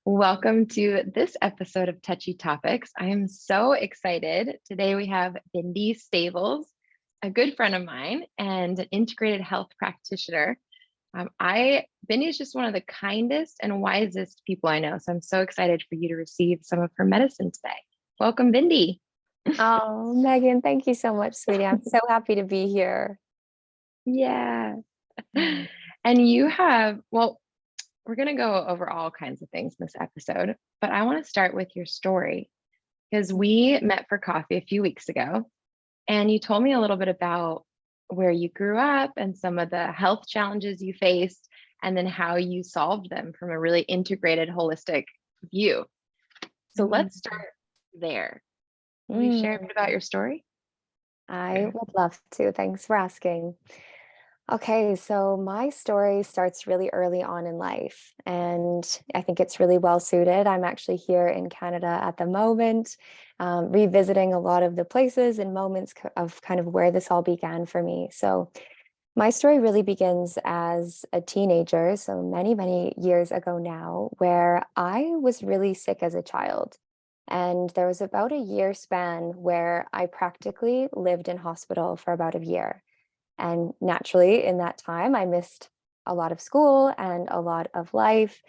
Welcome to this episode of Touchy Topics. I am so excited. Today we have Bindi Stables, a good friend of mine and an integrated health practitioner. Bindi is just one of the kindest and wisest people I know. So I'm so excited for you to receive some of her medicine today. Welcome, Bindi. Oh, Megan, thank you so much, sweetie. I'm so happy to be here. Yeah. And we're going to go over all kinds of things in this episode, but I want to start with your story because we met for coffee a few weeks ago and you told me a little bit about where you grew up and some of the health challenges you faced, and then how you solved them from a really integrated, holistic view. So let's start there. Will you share a bit about your story? I would love to. Thanks for asking. Okay, so my story starts really early on in life, and I think it's really well suited. I'm actually here in Canada at the moment, revisiting a lot of the places and moments of kind of where this all began for me. So, my story really begins as a teenager, so many, many years ago now, where I was really sick as a child. And there was about a year span where I practically lived in hospital for about a year. And naturally, in that time, I missed a lot of school and a lot of life.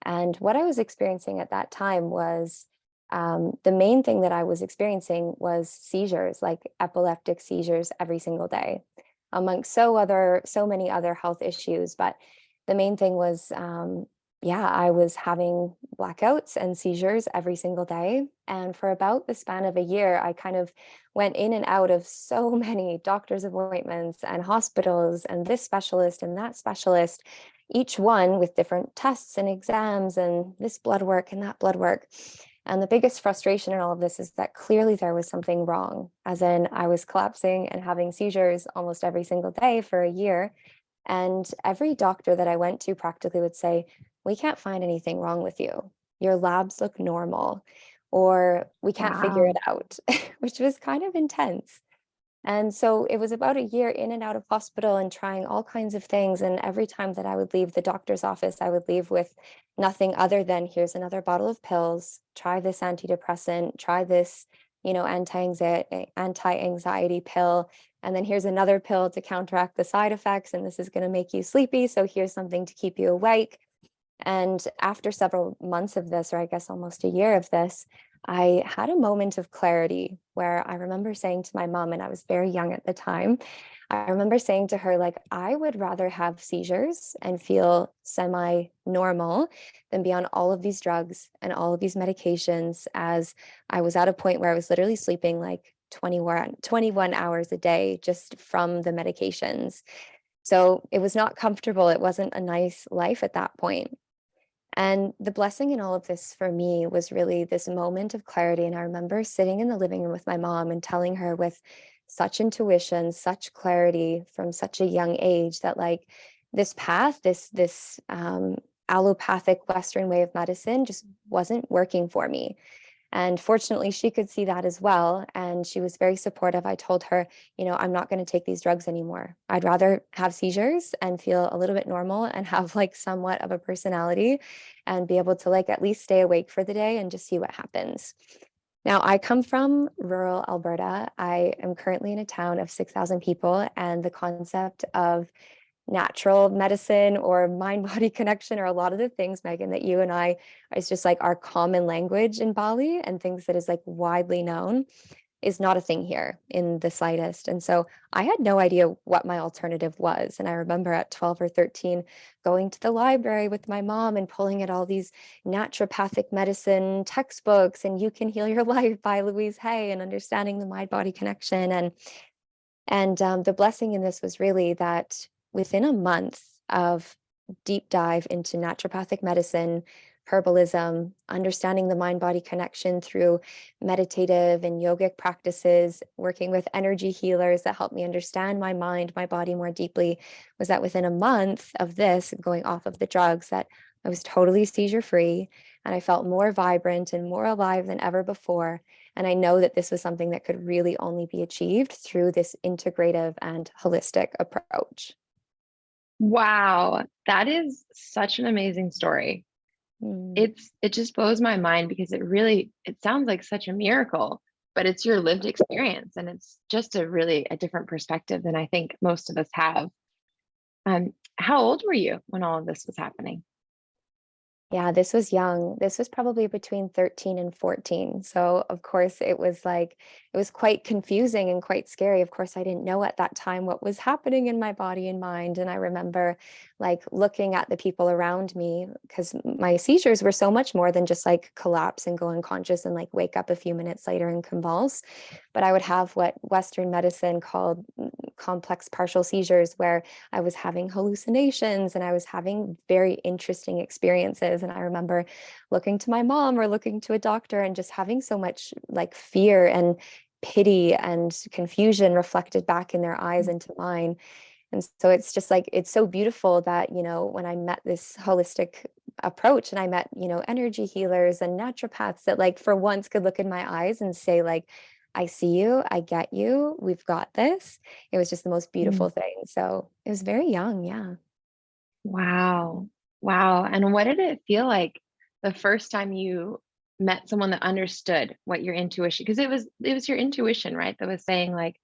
And what I was experiencing at that time was the main thing that I was experiencing was seizures, like epileptic seizures every single day, amongst so many other health issues. But the main thing was, yeah, I was having blackouts and seizures every single day. And for about the span of a year, I kind of went in and out of so many doctor's appointments and hospitals and this specialist and that specialist, each one with different tests and exams and this blood work and that blood work. And the biggest frustration in all of this is that clearly there was something wrong, as in I was collapsing and having seizures almost every single day for a year. And every doctor that I went to practically would say, "We can't find anything wrong with you. Your labs look normal," or "We can't figure it Wow. out," which was kind of intense. And so it was about a year in and out of hospital and trying all kinds of things. And every time that I would leave the doctor's office, I would leave with nothing other than, "Here's another bottle of pills, try this antidepressant, try this, anti-anxiety pill. And then here's another pill to counteract the side effects. And this is going to make you sleepy. So here's something to keep you awake." And after several months of this, or I guess almost a year of this, I had a moment of clarity where I remember saying to my mom, and I was very young at the time, I remember saying to her, like, I would rather have seizures and feel semi normal than be on all of these drugs and all of these medications, as I was at a point where I was literally sleeping like 21 hours a day just from the medications. So it was not comfortable. It wasn't a nice life at that point. And the blessing in all of this for me was really this moment of clarity. And I remember sitting in the living room with my mom and telling her with such intuition, such clarity from such a young age that, like, this path, this allopathic Western way of medicine just wasn't working for me. And fortunately, she could see that as well. And she was very supportive. I told her, "I'm not going to take these drugs anymore. I'd rather have seizures and feel a little bit normal and have like somewhat of a personality and be able to like at least stay awake for the day and just see what happens." Now, I come from rural Alberta. I am currently in a town of 6,000 people, and the concept of natural medicine or mind body connection, or a lot of the things, Megan, that you and I is just like our common language in Bali and things that is like widely known, is not a thing here in the slightest. And so I had no idea what my alternative was. And I remember at 12 or 13 going to the library with my mom and pulling at all these naturopathic medicine textbooks and You Can Heal Your Life by Louise Hay and understanding the mind body connection. And the blessing in this was really that within a month of deep dive into naturopathic medicine, herbalism, understanding the mind body connection through meditative and yogic practices, working with energy healers that helped me understand my mind, my body more deeply, was that within a month of this, going off of the drugs, that I was totally seizure free and I felt more vibrant and more alive than ever before. And I know that this was something that could really only be achieved through this integrative and holistic approach. Wow, that is such an amazing story. Mm. it just blows my mind because it sounds like such a miracle, but it's your lived experience and it's just a different perspective than I think most of us have. How old were you when all of this was happening? Yeah, this was young. This was probably between 13 and 14. So, of course, it was quite confusing and quite scary. Of course, I didn't know at that time what was happening in my body and mind. And I remember like looking at the people around me because my seizures were so much more than just like collapse and go unconscious and like wake up a few minutes later and convulse. But I would have what Western medicine called complex partial seizures, where I was having hallucinations and I was having very interesting experiences. And I remember looking to my mom or looking to a doctor and just having so much like fear and pity and confusion reflected back in their eyes into mine. And so it's just like, it's so beautiful that, when I met this holistic approach and I met, energy healers and naturopaths that like for once could look in my eyes and say like, I see you, I get you, we've got this. It was just the most beautiful Mm. thing. So it was very young. Yeah. Wow. Wow. And what did it feel like the first time you met someone that understood what your intuition, because it was your intuition, right? That was saying like,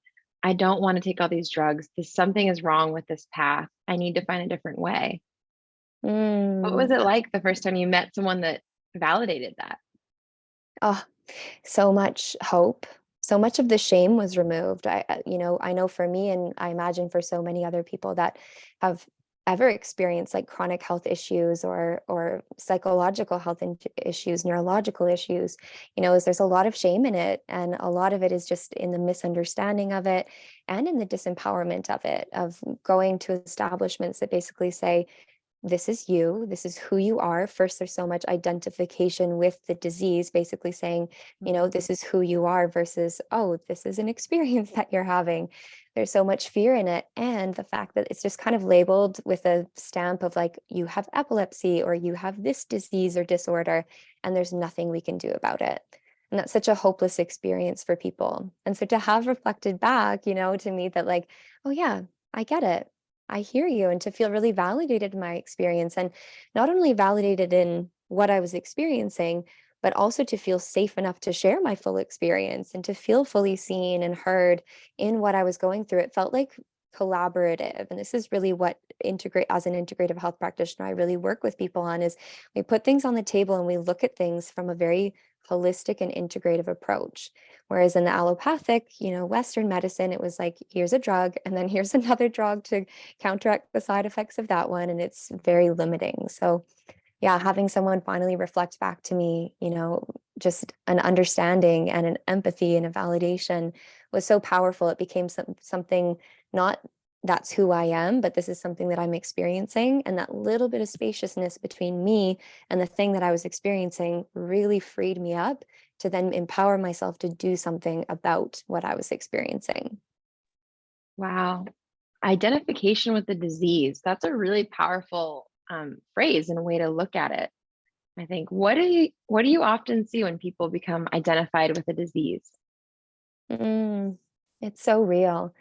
I don't want to take all these drugs. This something is wrong with this path. I need to find a different way. What was Mm. it like the first time you met someone that validated that? Oh, so much hope. So much of the shame was removed. I know for me, and I imagine for so many other people that have ever experienced like chronic health issues or psychological health issues, neurological issues, is there's a lot of shame in it, and a lot of it is just in the misunderstanding of it and in the disempowerment of it, of going to establishments that basically say, this is you, this is who you are. First, there's so much identification with the disease, basically saying, this is who you are versus, oh, this is an experience that you're having. There's so much fear in it. And the fact that it's just kind of labeled with a stamp of like, you have epilepsy or you have this disease or disorder, and there's nothing we can do about it. And that's such a hopeless experience for people. And so to have reflected back, to me that like, oh, yeah, I get it. I hear you, and to feel really validated in my experience, and not only validated in what I was experiencing, but also to feel safe enough to share my full experience and to feel fully seen and heard in what I was going through. It felt like collaborative. And this is really what integrate as an integrative health practitioner, I really work with people on is we put things on the table and we look at things from a very holistic and integrative approach. Whereas in the allopathic, Western medicine, it was like, here's a drug, and then here's another drug to counteract the side effects of that one. And it's very limiting. So, yeah, having someone finally reflect back to me, just an understanding and an empathy and a validation was so powerful. It became something not that's who I am, but this is something that I'm experiencing. And that little bit of spaciousness between me and the thing that I was experiencing really freed me up to then empower myself to do something about what I was experiencing. Wow. Identification with the disease. That's a really powerful phrase and a way to look at it. I think. What do you often see when people become identified with a disease? Mm, it's so real.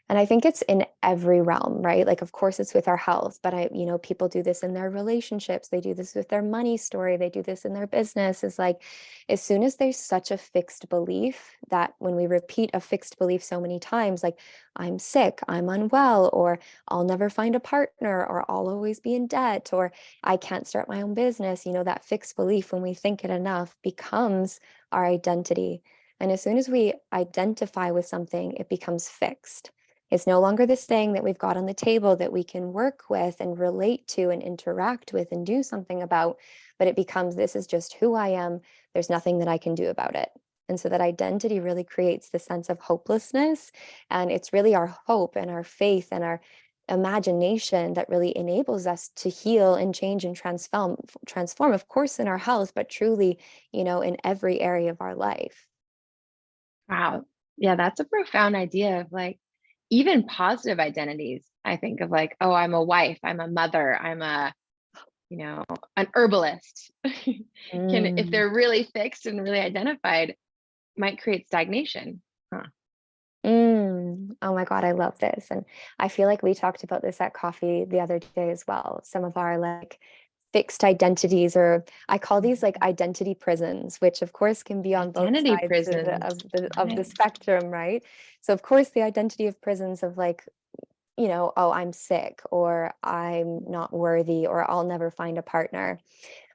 And I think it's in every realm, right? Like, of course, it's with our health, but people do this in their relationships. They do this with their money story. They do this in their business. Is like, as soon as there's such a fixed belief that when we repeat a fixed belief so many times, like, I'm sick, I'm unwell, or I'll never find a partner, or I'll always be in debt, or I can't start my own business, that fixed belief, when we think it enough, becomes our identity. And as soon as we identify with something, it becomes fixed. It's no longer this thing that we've got on the table that we can work with and relate to and interact with and do something about, but it becomes, this is just who I am. There's nothing that I can do about it. And so that identity really creates the sense of hopelessness. And it's really our hope and our faith and our imagination that really enables us to heal and change and transform, of course, in our health, but truly, in every area of our life. Wow. Yeah, that's a profound idea of like even positive identities. I think of like, oh, I'm a wife, I'm a mother, I'm you know, an herbalist. Can if Mm. they're really fixed and really identified, might create stagnation. Huh. Oh my God, I love this. And I feel like we talked about this at coffee the other day as well. Some of our like fixed identities, or I call these like identity prisons, which of course can be on both Identity sides prisons. of the Right. spectrum, right? So of course the identity of prisons of like, oh, I'm sick, or I'm not worthy, or I'll never find a partner.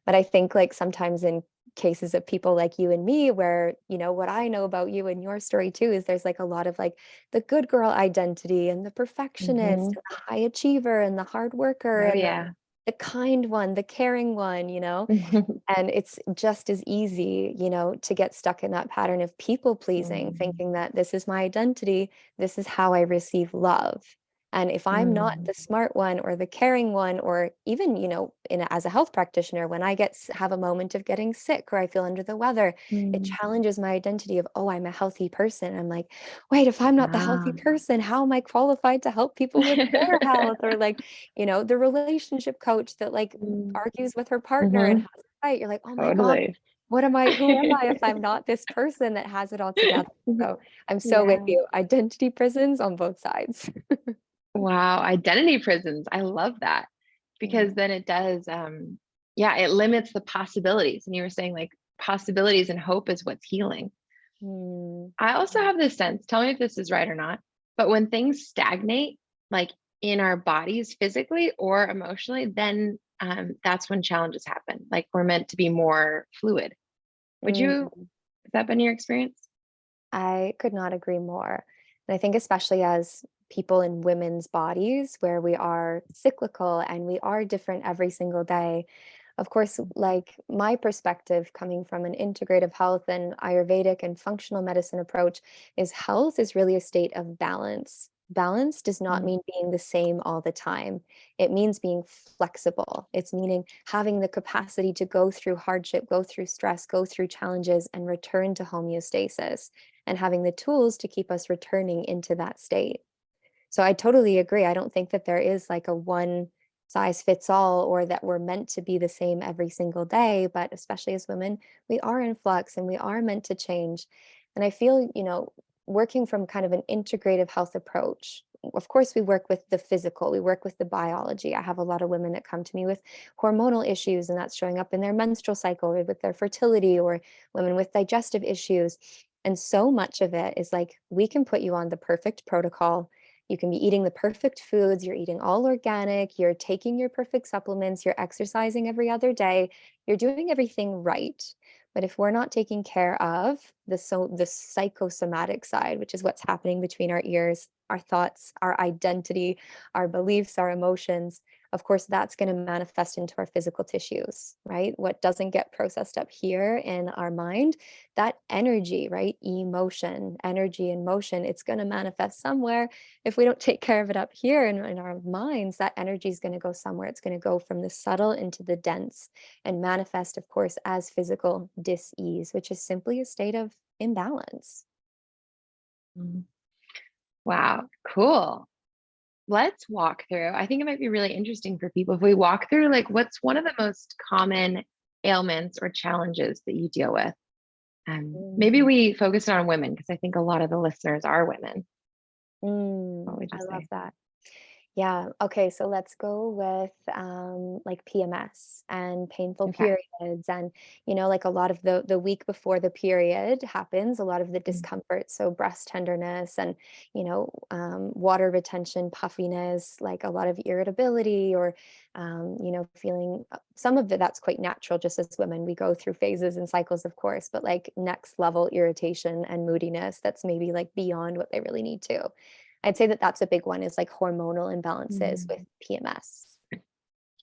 But I think like sometimes in cases of people like you and me, where, what I know about you and your story too, is there's like a lot of like the good girl identity and the perfectionist Hmm. and the high achiever and the hard worker Oh and yeah. the kind one, the caring one. And it's just as easy, to get stuck in that pattern of people pleasing, Mm, thinking that this is my identity, this is how I receive love. And if I'm not mm, the smart one or the caring one, or even, as a health practitioner, when I have a moment of getting sick or I feel under the weather, it mm. challenges my identity of, oh, I'm a healthy person. I'm like, wait, if I'm not the healthy Ah. person, how am I qualified to help people with their health? Or like, the relationship coach that like Mm, argues with her partner and mhm. has a fight. You're like, oh my God, Totally. who am I if I'm not this person that has it all together? So I'm so with Yeah. you. Identity prisons on both sides. Wow. Identity prisons. I love that because Mm. then it does, yeah, it limits the possibilities. And you were saying like possibilities and hope is what's healing. Mm. I also have this sense, tell me if this is right or not, but when things stagnate, like in our bodies physically or emotionally, then that's when challenges happen. Like we're meant to be more fluid. Mm. Has that been your experience? I could not agree more. And I think, especially as people in women's bodies, where we are cyclical and we are different every single day. Of course, like my perspective coming from an integrative health and Ayurvedic and functional medicine approach is health is really a state of balance. Balance does not Mm, mean being the same all the time. It means being flexible. It's meaning having the capacity to go through hardship, go through stress, go through challenges, and return to homeostasis, and having the tools to keep us returning into that state. So I totally agree. I don't think that there is like a one size fits all, or that we're meant to be the same every single day. But especially as women, we are in flux and we are meant to change. And I feel, working from kind of an integrative health approach, of course, we work with the physical, we work with the biology. I have a lot of women that come to me with hormonal issues, and that's showing up in their menstrual cycle or with their fertility, or women with digestive issues. And so much of it is like, we can put you on the perfect protocol. You can be eating the perfect foods, you're eating all organic, you're taking your perfect supplements, you're exercising every other day, you're doing everything right. But if we're not taking care of the psychosomatic side, which is what's happening between our ears, our thoughts, our identity, our beliefs, our emotions, of course, that's going to manifest into our physical tissues, right? What doesn't get processed up here in our mind, that energy, right? Emotion, energy and motion, it's going to manifest somewhere. If we don't take care of it up here in our minds, that energy is going to go somewhere. It's going to go from the subtle into the dense and manifest, of course, as physical dis-ease, which is simply a state of imbalance. mm. Wow, cool. Let's walk through. I think it might be really interesting for people if we walk through like what's one of the most common ailments or challenges that you deal with. Maybe Mm. we focus on women because I think a lot of the listeners are women. What would you I love say? that. Yeah. Okay. So let's go with like PMS and painful Okay. periods, and like a lot of the week before the period happens, a lot of the Mm, discomfort. So breast tenderness and water retention, puffiness, like a lot of irritability, or feeling some of it that's quite natural. Just as women, we go through phases and cycles, of course, but like next level irritation and moodiness that's maybe like beyond what they really need to. I'd say that that's a big one, is like hormonal imbalances with mm. PMS.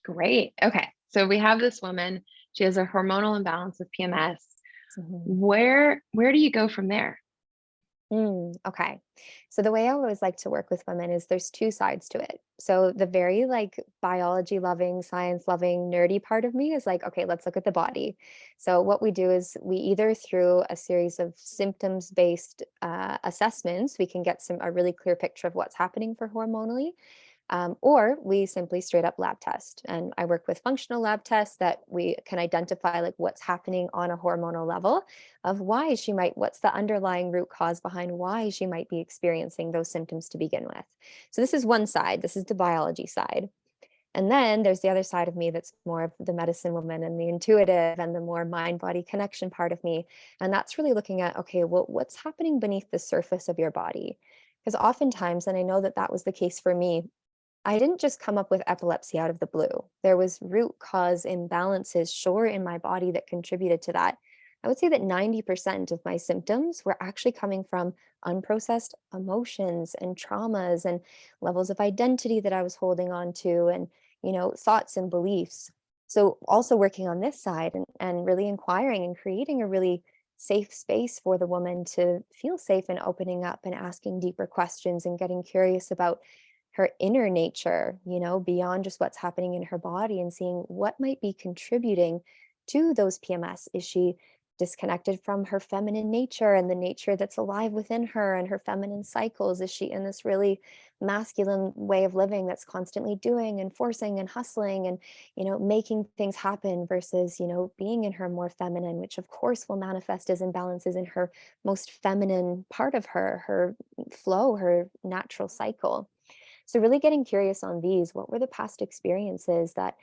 Great. Okay. So we have this woman. She has a hormonal imbalance with PMS. Mhm. Where do you go from there? Okay. So the way I always like to work with women is there's two sides to it. So the very like biology loving, science loving, nerdy part of me is like, okay, let's look at the body. So what we do is we either through a series of symptoms based assessments, we can get a really clear picture of what's happening for hormonally. Or we simply straight up lab test. And I work with functional lab tests that we can identify like what's happening on a hormonal level of what's the underlying root cause behind why she might be experiencing those symptoms to begin with. So this is one side, this is the biology side. And then there's the other side of me that's more of the medicine woman and the intuitive and the more mind body connection part of me. And that's really looking at, okay, well, what's happening beneath the surface of your body? Because oftentimes, and I know that that was the case for me, I didn't just come up with epilepsy out of the blue. There was root cause imbalances, sure, in my body that contributed to that. I would say that 90% of my symptoms were actually coming from unprocessed emotions and traumas and levels of identity that I was holding on to and, thoughts and beliefs. So also working on this side and really inquiring and creating a really safe space for the woman to feel safe and opening up and asking deeper questions and getting curious about her inner nature, beyond just what's happening in her body and seeing what might be contributing to those PMS. Is she disconnected from her feminine nature and the nature that's alive within her and her feminine cycles? Is she in this really masculine way of living that's constantly doing and forcing and hustling and, making things happen versus, being in her more feminine, which of course will manifest as imbalances in her most feminine part of her flow, her natural cycle. So really getting curious on these, what were the past experiences that,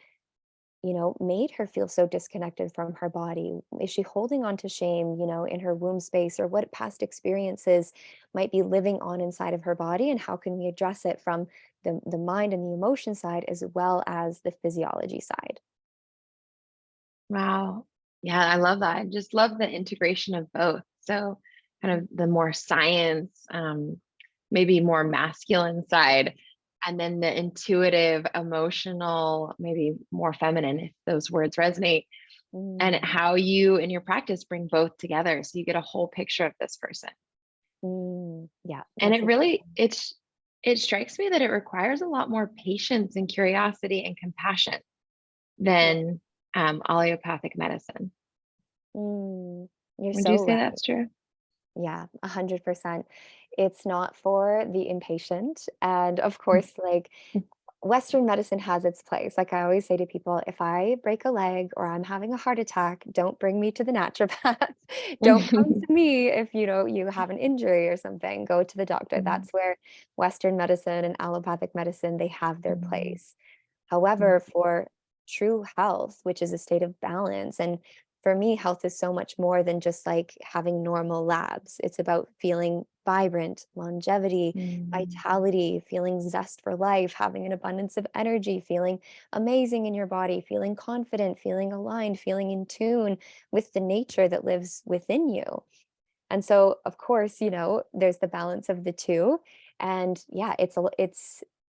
made her feel so disconnected from her body? Is she holding on to shame, in her womb space, or what past experiences might be living on inside of her body? And how can we address it from the mind and the emotion side as well as the physiology side? Wow. Yeah, I love that. I just love the integration of both. So, kind of the more science, maybe more masculine side, and then the intuitive, emotional, maybe more feminine, if those words resonate, and Mm, how you in your practice bring both together so you get a whole picture of this person. yeah, And that's exactly. it strikes me that it requires a lot more patience and curiosity and compassion than allopathic medicine. Mm, you're Would you so say right. that's true? Yeah, 100%. It's not for the impatient. And of course, like Western medicine has its place. Like I always say to people, if I break a leg or I'm having a heart attack, don't bring me to the naturopath. Don't come to me if you have an injury or something. Go to the doctor. Mm, That's where Western medicine and allopathic medicine, they have their mm, place. mm, However, for true health, which is a state of balance, and for me, health is so much more than just like having normal labs. It's about feeling vibrant, longevity, mm, vitality, feeling zest for life, having an abundance of energy, feeling amazing in your body, feeling confident, feeling aligned, feeling in tune with the nature that lives within you. And so, of course, there's the balance of the two. And yeah, it's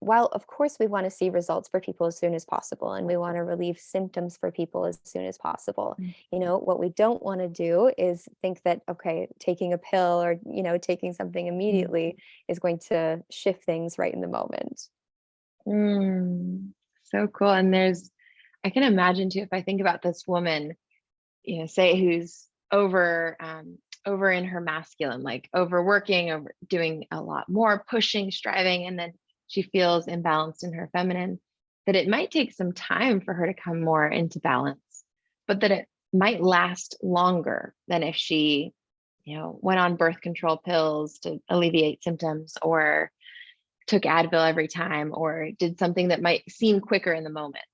while of course we want to see results for people as soon as possible and we want to relieve symptoms for people as soon as possible. mm, What we don't want to do is think that, okay, taking a pill or, taking something mm, immediately is going to shift things right in the moment. mm. So cool. And I can imagine too, if I think about this woman, say who's over in her masculine, like overworking, over doing a lot more, pushing, striving, and then she feels imbalanced in her feminine, that it might take some time for her to come more into balance, but that it might last longer than if she, went on birth control pills to alleviate symptoms or took Advil every time or did something that might seem quicker in the moment.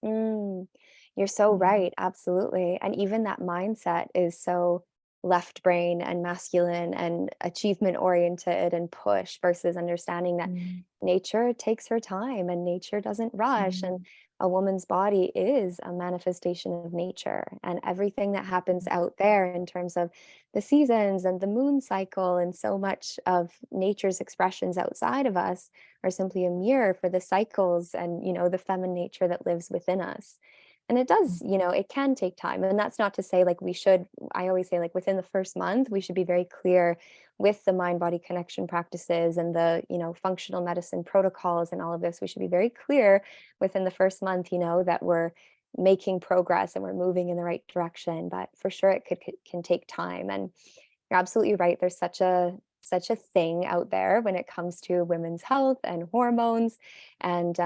Mm, you're so Mm, right. Absolutely. And even that mindset is so left brain and masculine and achievement oriented and push versus understanding that mm, nature takes her time and nature doesn't rush. And mm, a woman's body is a manifestation of nature. And everything that happens out there in terms of the seasons and the moon cycle and so much of nature's expressions outside of us are simply a mirror for the cycles and the feminine nature that lives within us. And it mm, does, it can take time. And that's not to say like I always say like within the first month we should be very clear with the mind body connection practices and the functional medicine protocols and all of this. We should be very clear within the first month, that we're making progress and we're moving in the right direction. But for sure it can take time. And you're absolutely right. There's such a thing out there when it comes to women's health and hormones. And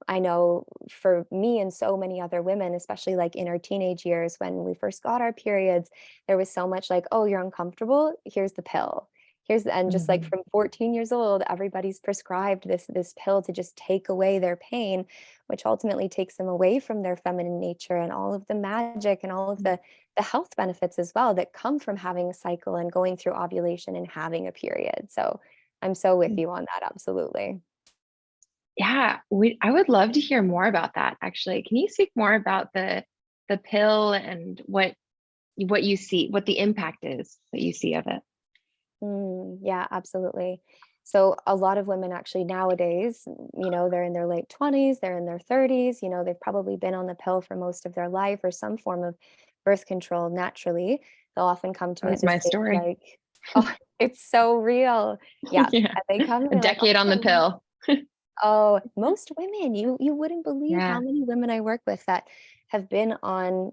I know for me and so many other women, especially like in our teenage years when we first got our periods, there was so much like, oh, you're uncomfortable, here's the pill. And just like Mhm. from 14 years old, everybody's prescribed this pill to just take away their pain, which ultimately takes them away from their feminine nature and all of the magic and all of the health benefits as well that come from having a cycle and going through ovulation and having a period. So I'm so with you on that, absolutely. Yeah, I would love to hear more about that actually. Can you speak more about the pill and what you see, what the impact is that you see of it? Yeah, absolutely. So a lot of women actually nowadays, they're in their late 20s, they're in their 30s, they've probably been on the pill for most of their life or some form of birth control naturally. They'll often come to That me at was this my stage story. like, oh, it's so real. Yeah. Yeah. And they come to A me like, decade on the oh, pill. oh, most women, you wouldn't believe how Yeah. many women I work with that have been on,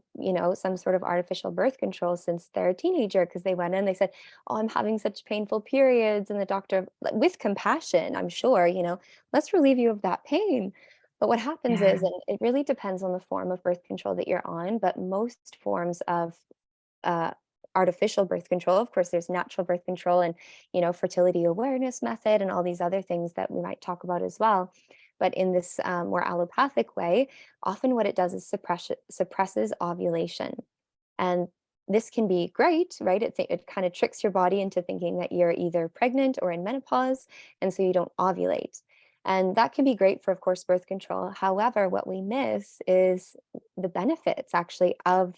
some sort of artificial birth control since they're a teenager because they went in, they said, "Oh, I'm having such painful periods." And the doctor, like, with compassion, I'm sure, let's relieve you of that pain. But what happens Yeah. is, and it really depends on the form of birth control that you're on, but most forms of uh, artificial birth control. Of course, there's natural birth control and, fertility awareness method and all these other things that we might talk about as well. But in this more allopathic way, often what it does is suppresses ovulation. And this can be great, right? It kind of tricks your body into thinking that you're either pregnant or in menopause, and so you don't ovulate. And that can be great for, of course, birth control. However, what we miss is the benefits actually of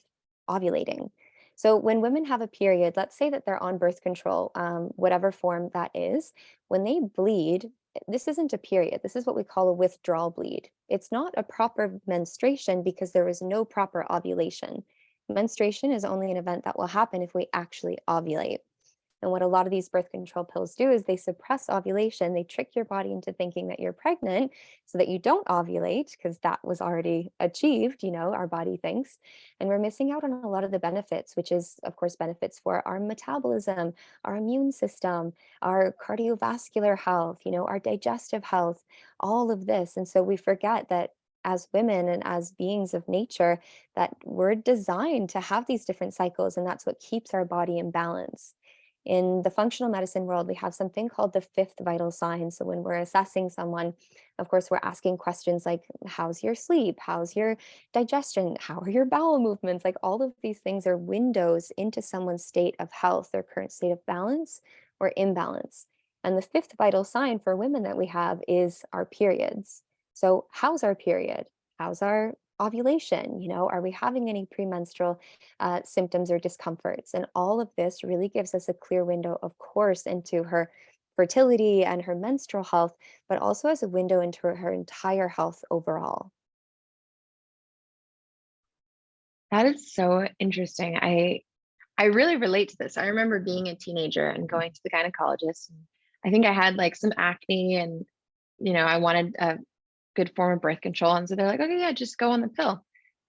ovulating. So when women have a period, let's say that they're on birth control, whatever form that is, when they bleed, this isn't a period. This is what we call a withdrawal bleed. It's not a proper menstruation because there was no proper ovulation. Menstruation is only an event that will happen if we actually ovulate. And what a lot of these birth control pills do is they suppress ovulation. They trick your body into thinking that you're pregnant so that you don't ovulate because that was already achieved, our body thinks. And we're missing out on a lot of the benefits, which is, of course, benefits for our metabolism, our immune system, our cardiovascular health, our digestive health, all of this. And so we forget that as women and as beings of nature, that we're designed to have these different cycles, and that's what keeps our body in balance. In the functional medicine world, we have something called the fifth vital sign. So when we're assessing someone, of course, we're asking questions like, how's your sleep? How's your digestion? How are your bowel movements? Like all of these things are windows into someone's state of health, their current state of balance or imbalance. And the fifth vital sign for women that we have is our periods. So, how's our period? How's our ovulation? Are we having any premenstrual symptoms or discomforts? And all of this really gives us a clear window, of course, into her fertility and her menstrual health, but also as a window into her entire health overall. That is so interesting. I really relate to this. I remember being a teenager and going to the gynecologist. And I think I had like some acne and I wanted a good form of birth control. And so they're like, okay, yeah, just go on the pill.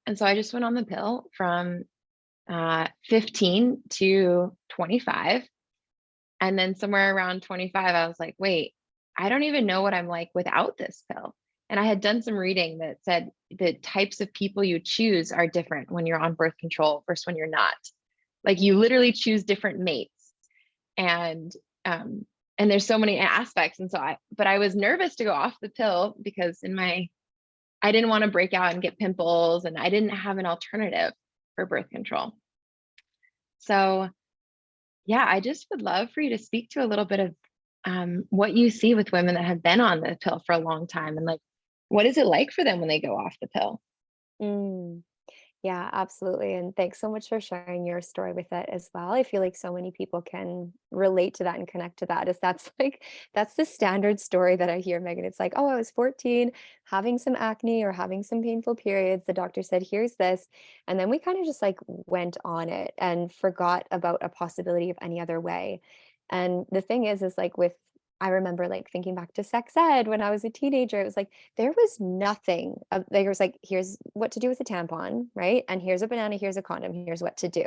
And so I just went on the pill from 15 to 25. And then somewhere around 25, I was like, wait, I don't even know what I'm like without this pill. And I had done some reading that said the types of people you choose are different when you're on birth control versus when you're not. Like you literally choose different mates. And um, and there's so many aspects. And so but I was nervous to go off the pill because I didn't want to break out and get pimples and I didn't have an alternative for birth control. So yeah, I just would love for you to speak to a little bit of what you see with women that have been on the pill for a long time and like, what is it like for them when they go off the pill? Mm. Yeah, absolutely. And thanks so much for sharing your story with it as well. I feel like so many people can relate to that and connect to that. Is that's like that's the standard story that I hear, Megan. It's like, oh, I was 14, having some acne or having some painful periods. The doctor said, here's this. And then we kind of just like went on it and forgot about a possibility of any other way. And the thing is like with I remember like thinking back to sex ed when I was a teenager. It was like there was nothing. There was like, here's what to do with a tampon, right? And here's a banana, here's a condom, here's what to do.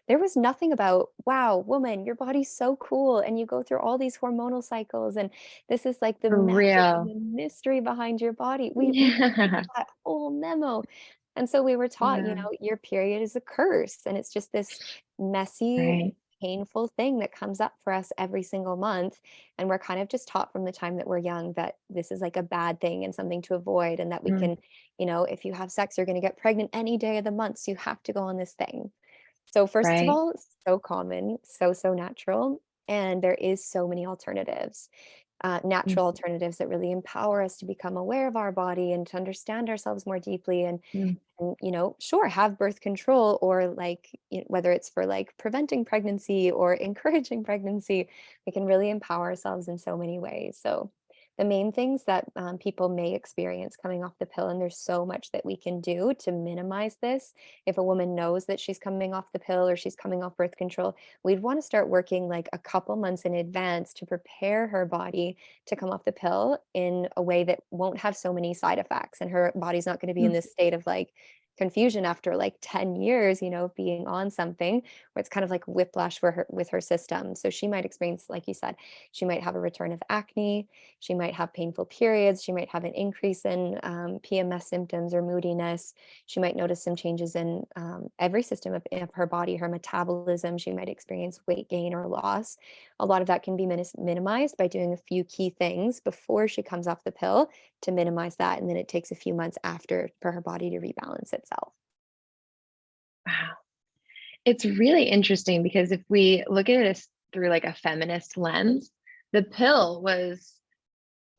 There was nothing about, wow, woman, your body's so cool. And you go through all these hormonal cycles. And this is like the For magic and real. the mystery behind your body. We didn't get Yeah. that whole memo. And so we were taught, Yeah. your period is a curse. And it's just this messy, Right. painful thing that comes up for us every single month. And we're kind of just taught from the time that we're young that this is like a bad thing and something to avoid. And that we Mm, can, if you have sex, you're going to get pregnant any day of the month. So you have to go on this thing. So first of right. all, so common, so natural. And there is so many alternatives, Mm, natural alternatives that really empower us to become aware of our body and to understand ourselves more deeply. mm, And sure, have birth control, or like whether it's for like preventing pregnancy or encouraging pregnancy, we can really empower ourselves in so many ways. So the main things that people may experience coming off the pill, and there's so much that we can do to minimize this. If a woman knows that she's coming off the pill or she's coming off birth control, we'd want to start working like a couple months in advance to prepare her body to come off the pill in a way that won't have so many side effects, and her body's not going to be in mm. this state of like confusion after like 10 years, of being on something, where it's kind of like whiplash for her with her system. So she might experience, like you said, she might have a return of acne, she might have painful periods, she might have an increase in PMS symptoms or moodiness, she might notice some changes in every system of her body, her metabolism, she might experience weight gain or loss. A lot of that can be minimized by doing a few key things before she comes off the pill to minimize that. And then it takes a few months after for her body to rebalance itself. Wow. It's really interesting because if we look at it through like a feminist lens, the pill was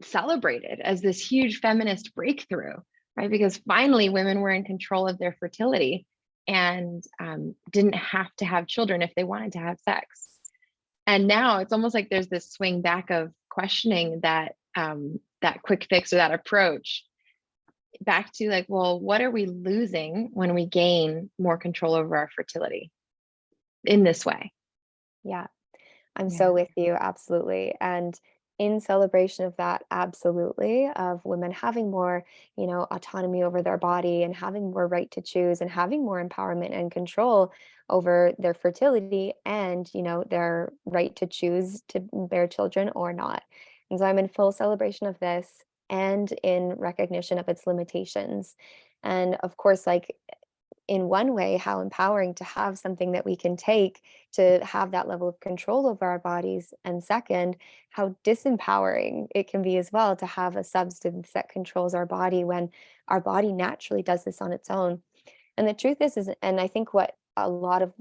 celebrated as this huge feminist breakthrough, right? Because finally women were in control of their fertility and didn't have to have children if they wanted to have sex. And now it's almost like there's this swing back of questioning that quick fix or that approach back to like, well, what are we losing when we gain more control over our fertility in this way? Yeah, I'm so Yeah. with you. Absolutely. And in celebration of that, absolutely, of women having more, autonomy over their body and having more right to choose and having more empowerment and control over their fertility and, their right to choose to bear children or not. And so I'm in full celebration of this and in recognition of its limitations. And of course, like in one way, how empowering to have something that we can take to have that level of control over our bodies. And second, how disempowering it can be as well to have a substance that controls our body when our body naturally does this on its own. And the truth is, and I think what a lot of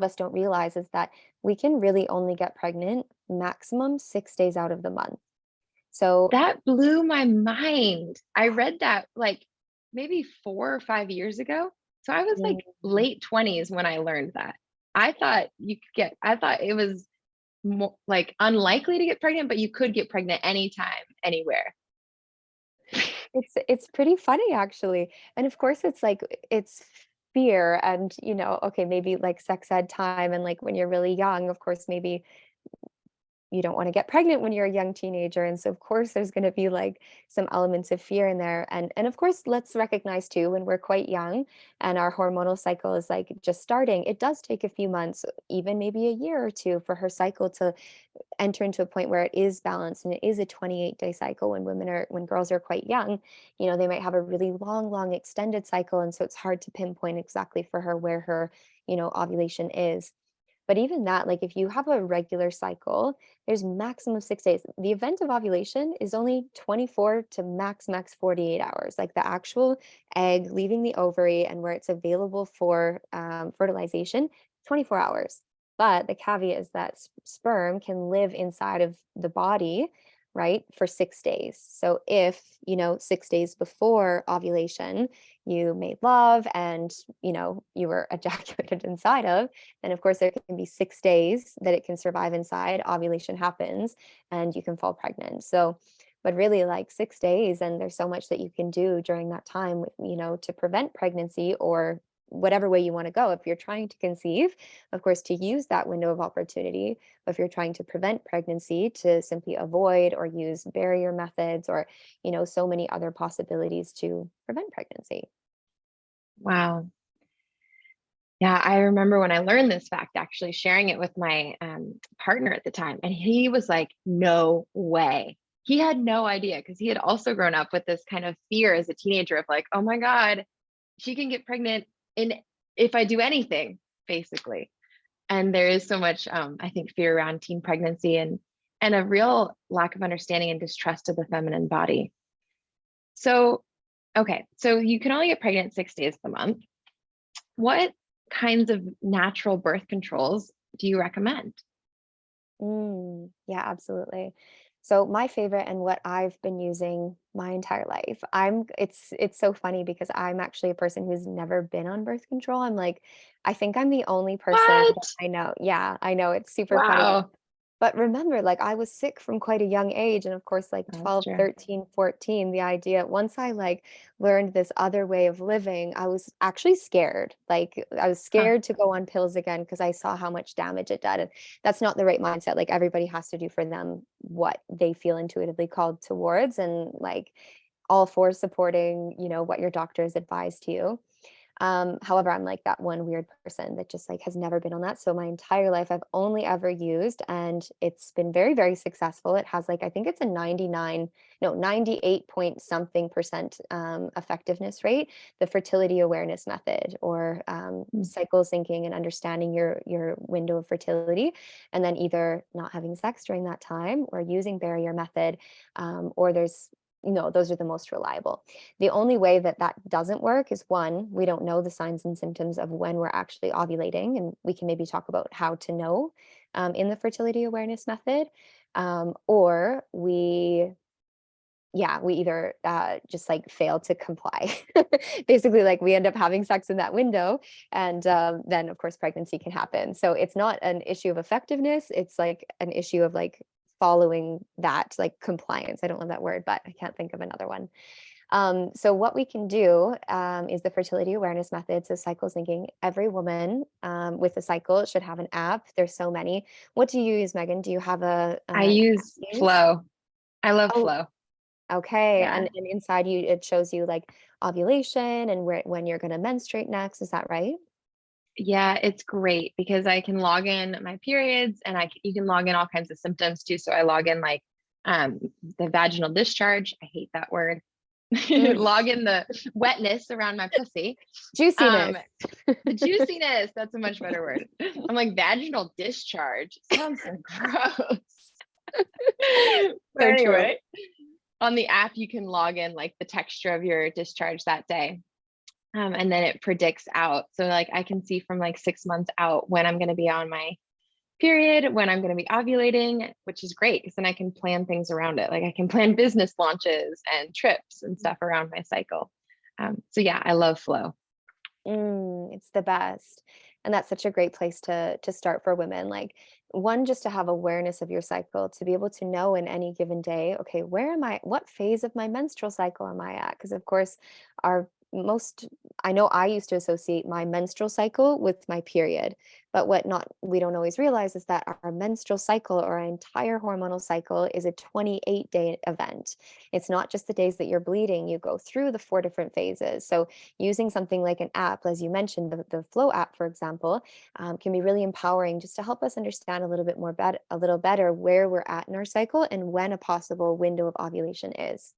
us don't realize is that we can really only get pregnant maximum 6 days out of the month. So That blew my mind. I read that like maybe 4 or 5 years ago. So I was like mm, late 20s when I learned that. I thought I thought it was more like unlikely to get pregnant, but you could get pregnant anytime, anywhere. it's pretty funny actually. And of course it's like it's fear and okay, maybe like sex ed time and like when you're really young, of course, maybe you don't want to get pregnant when you're a young teenager, and so of course there's going to be like some elements of fear in there. And of course, let's recognize too, when we're quite young and our hormonal cycle is like just starting, it does take a few months, even maybe a year or two, for her cycle to enter into a point where it is balanced, and it is a 28-day cycle. When girls are quite young, they might have a really long extended cycle, and so it's hard to pinpoint exactly for her where her ovulation is. But even that, like if you have a regular cycle, there's maximum 6 days. The event of ovulation is only 24 to max 48 hours. Like the actual egg leaving the ovary and where it's available for fertilization, 24 hours. But the caveat is that sperm can live inside of the body, right, for 6 days. So if, 6 days before ovulation, you made love and, you were ejaculated inside of, and of course, there can be 6 days that it can survive inside, ovulation happens, and you can fall pregnant. So, but really like 6 days, and there's so much that you can do during that time, to prevent pregnancy or whatever way you want to go. If you're trying to conceive, of course, to use that window of opportunity. But if you're trying to prevent pregnancy, to simply avoid or use barrier methods or, so many other possibilities to prevent pregnancy. Wow. Yeah, I remember when I learned this fact, actually sharing it with my partner at the time, and he was like, "No way." He had no idea because he had also grown up with this kind of fear as a teenager of like, "Oh my God, she can get pregnant in if I do anything," basically. And there is so much, I think, fear around teen pregnancy and a real lack of understanding and distrust of the feminine body. So, okay, so you can only get pregnant 6 days of the month. What kinds of natural birth controls do you recommend? Yeah, absolutely. So my favorite and what I've been using my entire life. It's so funny because I'm actually a person who's never been on birth control. I think I'm the only person that What? I know. Yeah, I know it's super funny. Wow. But remember, like I was sick from quite a young age. And of course, like That's 12, true. 13, 14. The idea, once I like learned this other way of living, I was actually scared. Like I was Huh. scared to go on pills again because I saw how much damage it did. And that's not the right mindset. Like everybody has to do for them what they feel intuitively called towards. And like all for supporting, what your doctor has advised to you. However, I'm like that one weird person that just like has never been on that. So my entire life I've only ever used and it's been very, very successful. It has like, I think it's a 99, no, 98 point something percent effectiveness rate, the fertility awareness method or Mm. cycle syncing and understanding your window of fertility. And then either not having sex during that time or using barrier method, or there's, those are the most reliable. The only way that that doesn't work is one, we don't know the signs and symptoms of when we're actually ovulating, and we can maybe talk about how to know in the fertility awareness method, or we either just like fail to comply. Basically, like we end up having sex in that window, and then of course pregnancy can happen. So it's not an issue of effectiveness; it's like an issue of like following that, like compliance. I don't love that word, but I can't think of another one. So what we can do is the fertility awareness method. So cycle syncing. Every woman with a cycle should have an app. There's so many. What do you use, Megan? Do you have I an app use to use? Flow. I love Oh, Flow. okay. Yeah. And inside you, it shows you like ovulation and when you're going to menstruate next. Is that right? Yeah, it's great because I can log in my periods and you can log in all kinds of symptoms too. So I log in like um, the vaginal discharge. I hate that word. Mm. Log in the wetness around my pussy. Juiciness. Um, the juiciness, that's a much better word. I'm like vaginal discharge. Sounds so gross. But So true. anyway, on the app, you can log in like the texture of your discharge that day. And then it predicts out. So like I can see from like 6 months out when I'm going to be on my period, when I'm going to be ovulating, which is great because then I can plan things around it. Like I can plan business launches and trips and stuff around my cycle. So yeah, I love Flow. It's the best. And that's such a great place to start for women. Like one, just to have awareness of your cycle, to be able to know in any given day, okay, where am I? What phase of my menstrual cycle am I at? Because of course, our most I know I used to associate my menstrual cycle with my period, but what not we don't always realize is that our menstrual cycle or our entire hormonal cycle is a 28-day event. It's not just the days that you're bleeding, you go through the four different phases. So using something like an app, as you mentioned, the Flow app, for example, can be really empowering just to help us understand a little bit more a little better where we're at in our cycle and when a possible window of ovulation is.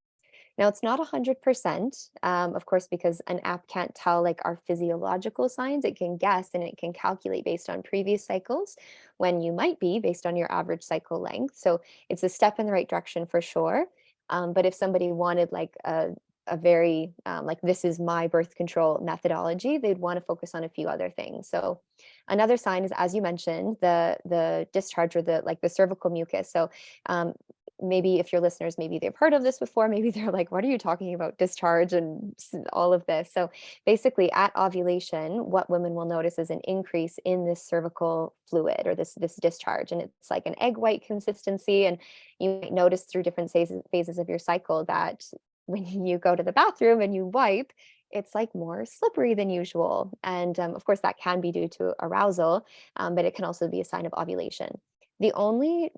Now, it's not 100%, of course, because an app can't tell like our physiological signs. It can guess and it can calculate based on previous cycles when you might be based on your average cycle length. So it's a step in the right direction for sure. But if somebody wanted like a very like this is my birth control methodology, they'd want to focus on a few other things. So another sign is, as you mentioned, the discharge or the like the cervical mucus. So um, maybe if your listeners, maybe they've heard of this before, maybe they're like, what are you talking about, discharge and all of this? So basically at ovulation, what women will notice is an increase in this cervical fluid or this discharge, and it's like an egg white consistency. And you might notice through different phases of your cycle that when you go to the bathroom and you wipe, it's like more slippery than usual. And of course, that can be due to arousal, but it can also be a sign of ovulation. The only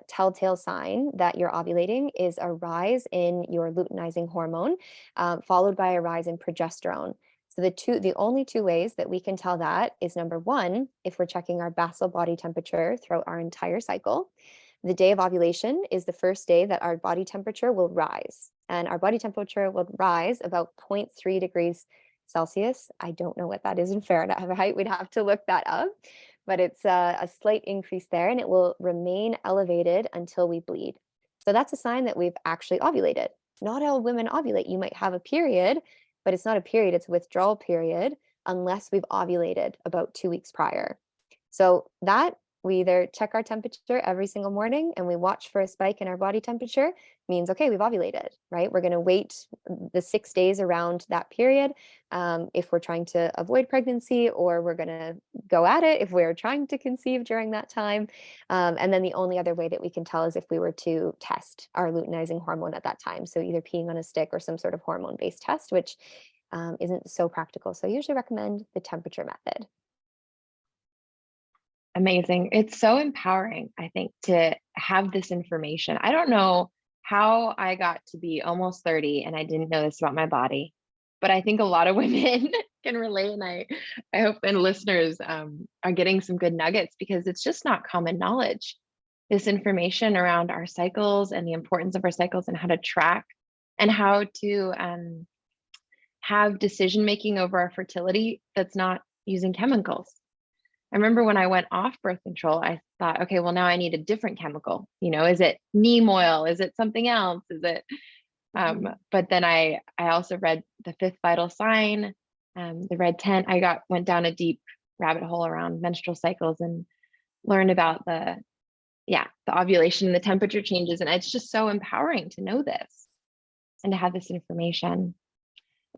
telltale sign that you're ovulating is a rise in your luteinizing hormone, followed by a rise in progesterone. So the only two ways that we can tell that is number one, if we're checking our basal body temperature throughout our entire cycle. The day of ovulation is the first day that our body temperature will rise, and our body temperature will rise about zero point 0.3 degrees Celsius. I don't know what that is in Fahrenheit. We'd have to look that up. but it's a slight increase there, and it will remain elevated until we bleed. So that's a sign that we've actually ovulated. Not all women ovulate. You might have a period, but it's not a period, it's a withdrawal period unless we've ovulated about 2 weeks prior. So that we either check our temperature every single morning and we watch for a spike in our body temperature, means okay, we've ovulated, right? We're going to wait the 6 days around that period if we're trying to avoid pregnancy, or we're going to go at it if we're trying to conceive during that time. And then the only other way that we can tell is if we were to test our luteinizing hormone at that time. So either peeing on a stick or some sort of hormone based test, which isn't so practical. So I usually recommend the temperature method. Amazing. It's so empowering, I think, to have this information. I don't know how I got to be almost 30 and I didn't know this about my body, but I think a lot of women can relate. And I hope and listeners are getting some good nuggets because it's just not common knowledge. This information around our cycles and the importance of our cycles and how to track and how to have decision making over our fertility that's not using chemicals. I remember when I went off birth control, I thought, okay, well, now I need a different chemical. Is it neem oil? Is it something else? Is it, but then I also read the fifth vital sign, the red tent. Went down a deep rabbit hole around menstrual cycles and learned about the ovulation and the temperature changes. And it's just so empowering to know this and to have this information.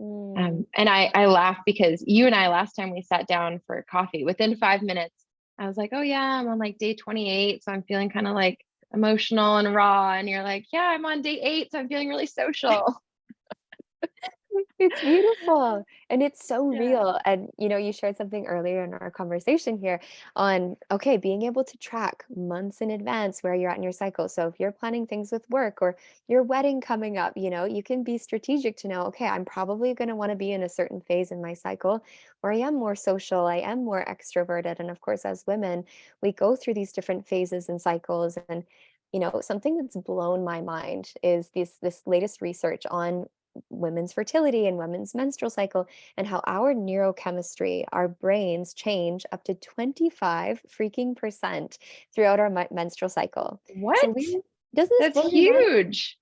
And I laugh because you and I, last time we sat down for coffee, within 5 minutes, I was like, oh yeah, I'm on like day 28. So I'm feeling kind of like emotional and raw. And you're like, yeah, I'm on day 8. So I'm feeling really social. It's beautiful and it's so Yeah. real. And you shared something earlier in our conversation here on, okay, being able to track months in advance where you're at in your cycle. So if you're planning things with work or your wedding coming up, you can be strategic to know, okay, I'm probably going to want to be in a certain phase in my cycle where I am more social, I am more extroverted. And of course, as women, we go through these different phases and cycles. And something that's blown my mind is this latest research on women's fertility and women's menstrual cycle, and how our neurochemistry, our brains change up to 25 freaking percent throughout our menstrual cycle. So What? doesn't this That's blow your mind? huge.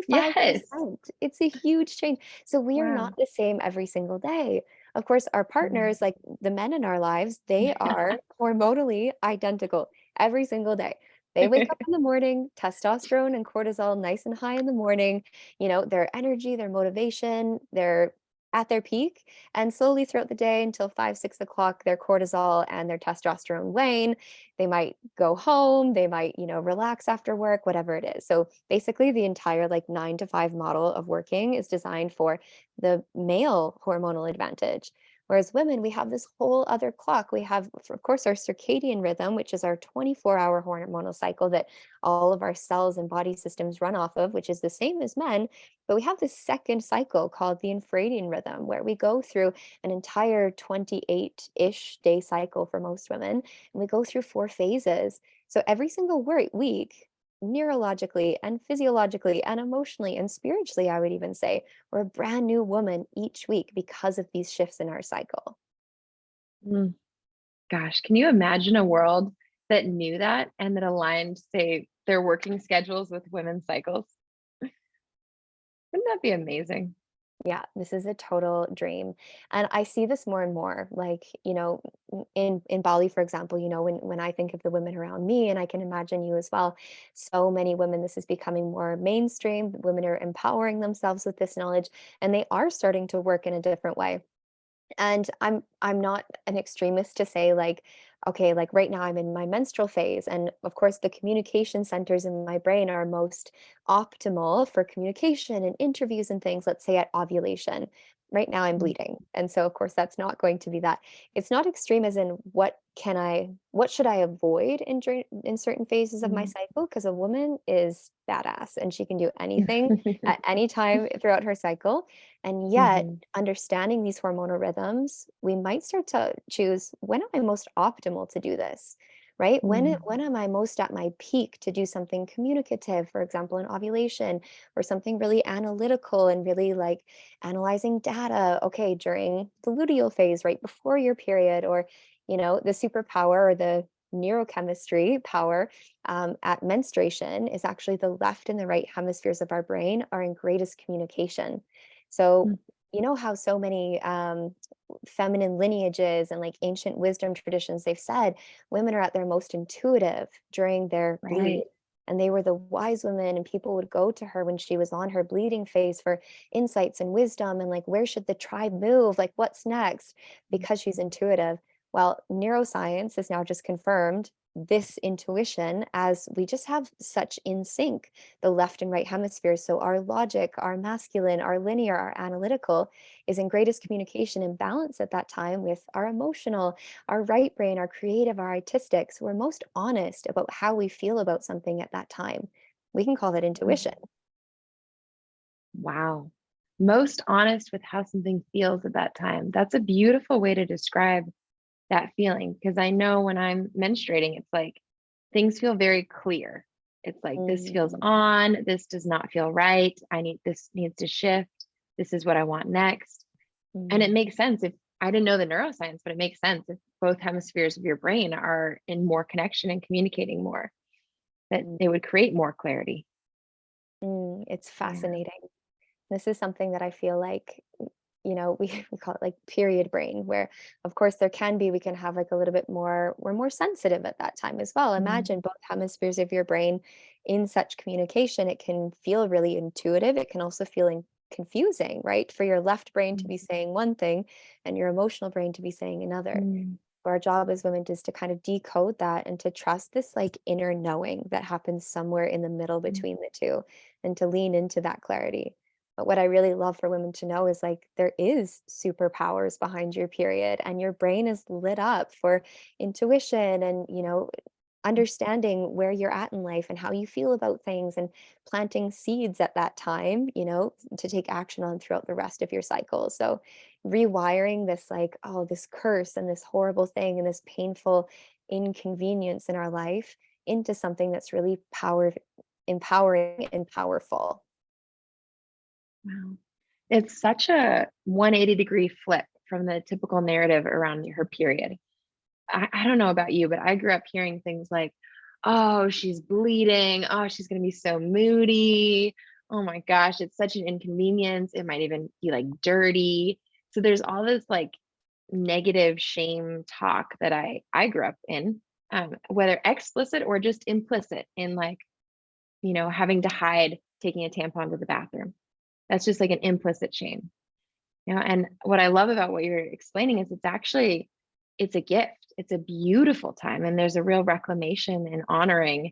Yes. 25%. It's a huge change. So we are not Wow. the same every single day. Of course, our Mm. partners, like the men in our lives, they are hormonally identical every single day. They wake up in the morning, testosterone and cortisol nice and high in the morning, their energy, their motivation, they're at their peak. And slowly throughout the day until 5, 6 o'clock, their cortisol and their testosterone wane. They might go home, they might, relax after work, whatever it is. So basically, the entire like 9 to 5 model of working is designed for the male hormonal advantage. Whereas women, we have this whole other clock. We have, of course, our circadian rhythm, which is our 24-hour hormonal cycle that all of our cells and body systems run off of, which is the same as men. But we have this second cycle called the infradian rhythm, where we go through an entire 28-ish day cycle for most women, and we go through 4 phases. So every single week, neurologically and physiologically and emotionally and spiritually, I would even say, we're a brand new woman each week because of these shifts in our cycle. Mm, gosh, can you imagine a world that knew that and that aligned, say, their working schedules with women's cycles? Wouldn't that be amazing? Yeah, this is a total dream. And I see this more and more. Like, in Bali, for example, when I think of the women around me, and I can imagine you as well, so many women, this is becoming more mainstream. Women are empowering themselves with this knowledge, and they are starting to work in a different way. And I'm not an extremist to say like, okay, like right now I'm in my menstrual phase. And of course, the communication centers in my brain are most optimal for communication and interviews and things, let's say at ovulation. Right now I'm Mm, bleeding. And so of course that's not going to be that. It's not extreme as in what should I avoid in certain phases of my mm. cycle? Because a woman is badass and she can do anything at any time throughout her cycle. And yet, Mhm. understanding these hormonal rhythms, we might start to choose, when am I most optimal to do this? right? Mm. When am I most at my peak to do something communicative, for example, in ovulation, or something really analytical and really like analyzing data? Okay, during the luteal phase, right before your period, or the superpower or the neurochemistry power at menstruation is actually the left and the right hemispheres of our brain are in greatest communication. So, Mm. you know how so many feminine lineages and like ancient wisdom traditions, they've said women are at their most intuitive during their Right. bleed. And they were the wise women, and people would go to her when she was on her bleeding phase for insights and wisdom and like, where should the tribe move? Like, what's next? Because she's intuitive. Well, neuroscience has now just confirmed this intuition, as we just have such in sync the left and right hemispheres. So our logic, our masculine, our linear, our analytical is in greatest communication and balance at that time with our emotional, our right brain, our creative, our artistic. So we're most honest about how we feel about something at that time. We can call that intuition. Wow. Most honest with how something feels at that time. That's a beautiful way to describe that feeling, because I know when I'm menstruating, it's like things feel very clear. It's like this feels Mm, on, this does not feel right. I need this needs to shift. This is what I want next. And it mm, makes sense if I didn't know the neuroscience, but it makes sense if both hemispheres of your brain are in more connection and communicating more, that mm, it would create more clarity. it's Yeah. fascinating. This is something that I feel like, we call it like period brain, where of course there can be, we can have like a little bit more, we're more sensitive at that time as well. Mm. Imagine both hemispheres of your brain in such communication. It can feel really intuitive. It can also feel confusing, right? For your left brain to Mm. be saying one thing and your emotional brain to be saying another. Mm. Our job as women is to kind of decode that and to trust this like inner knowing that happens somewhere in the middle Mm. between the two, and to lean into that clarity. But what I really love for women to know is like there is superpowers behind your period, and your brain is lit up for intuition and, understanding where you're at in life and how you feel about things, and planting seeds at that time, to take action on throughout the rest of your cycle. So rewiring this like, oh, this curse and this horrible thing and this painful inconvenience in our life into something that's really empowering and powerful. Wow. It's such a 180-degree flip from the typical narrative around her period. I don't know about you, but I grew up hearing things like, oh, she's bleeding. Oh, she's going to be so moody. Oh my gosh, it's such an inconvenience. It might even be like dirty. So there's all this like negative shame talk that I grew up in, whether explicit or just implicit in like, having to hide taking a tampon to the bathroom. That's just like an implicit shame. And what I love about what you're explaining is it's a gift. It's a beautiful time. And there's a real reclamation and honoring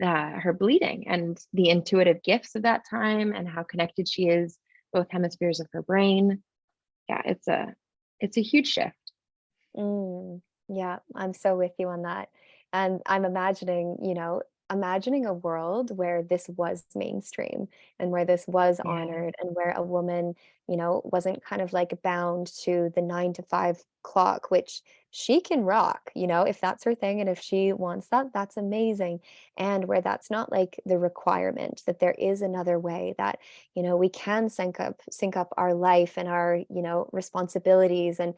her bleeding and the intuitive gifts of that time and how connected she is, both hemispheres of her brain. Yeah, it's a huge shift. Mm, yeah, I'm so with you on that. And I'm imagining a world where this was mainstream and where this was Yeah. honored, and where a woman, wasn't kind of like bound to the 9 to 5 clock, which she can rock, if that's her thing. And if she wants that, that's amazing. And where that's not like the requirement, that there is another way, that, we can sync up our life and our, responsibilities and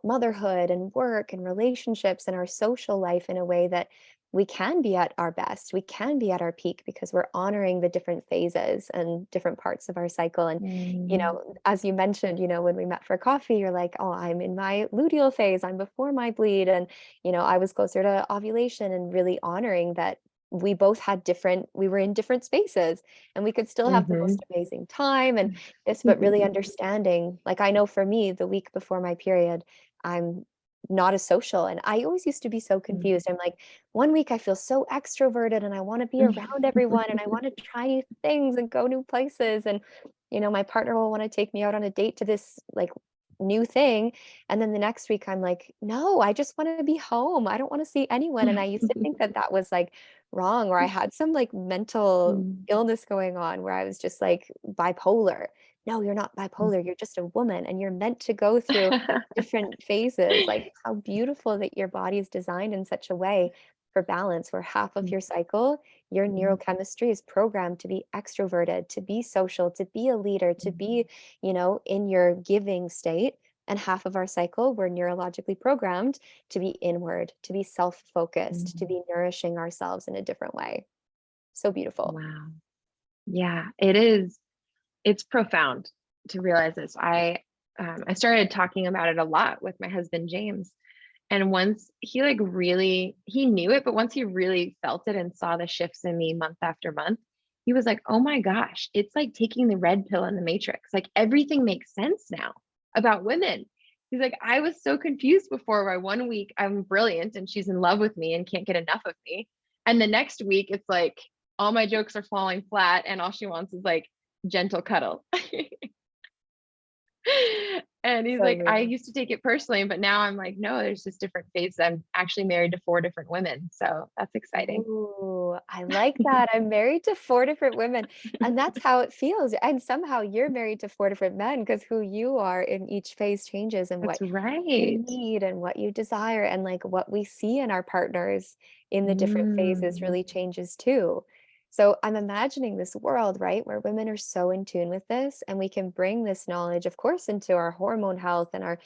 motherhood and work and relationships and our social life in a way that we can be at our best, we can be at our peak, because we're honoring the different phases and different parts of our cycle. And, Mm. as you mentioned, when we met for coffee, you're like, oh, I'm in my luteal phase, I'm before my bleed. And, I was closer to ovulation, and really honoring that we were in different spaces, and we could still have the Hmm. most amazing time and this, but really understanding, like, I know for me, the week before my period, I'm not as social. And I always used to be so confused. I'm like, one week I feel so extroverted and I want to be around everyone and I want to try new things and go new places. And, my partner will want to take me out on a date to this like new thing. And then the next week I'm like, no, I just want to be home. I don't want to see anyone. And I used to think that that was like wrong, or I had some like mental Mm. illness going on where I was just like bipolar. no, you're not bipolar, you're just a woman and you're meant to go through different phases. Like how beautiful that your body is designed in such a way for balance, where half of your cycle, your neurochemistry is programmed to be extroverted, to be social, to be a leader, to be, in your giving state. And half of our cycle, we're neurologically programmed to be inward, to be self-focused, to be nourishing ourselves in a different way. So beautiful. Wow. Yeah, it is. It's profound to realize this. I started talking about it a lot with my husband James, and once he like really he knew it, but once he really felt it and saw the shifts in me month after month, he was like, "Oh my gosh, it's like taking the red pill in the Matrix. Like everything makes sense now about women." He's like, "I was so confused before why one week I'm brilliant and she's in love with me and can't get enough of me, and the next week it's like all my jokes are falling flat and all she wants is like gentle cuddle." And he's So like, "I real. used to take it personally, but now I'm like, no, there's just different phases. I'm actually married to 4 different women. So that's exciting." Ooh, I like that. I'm married to 4 different women, and that's how it feels. And somehow you're married to 4 different men because who you are in each phase changes and what That's you right. need and what you desire and like what we see in our partners in the different phases Mm, really changes too. So I'm imagining this world, right, where women are so in tune with this and we can bring this knowledge, of course, into our hormone health and our,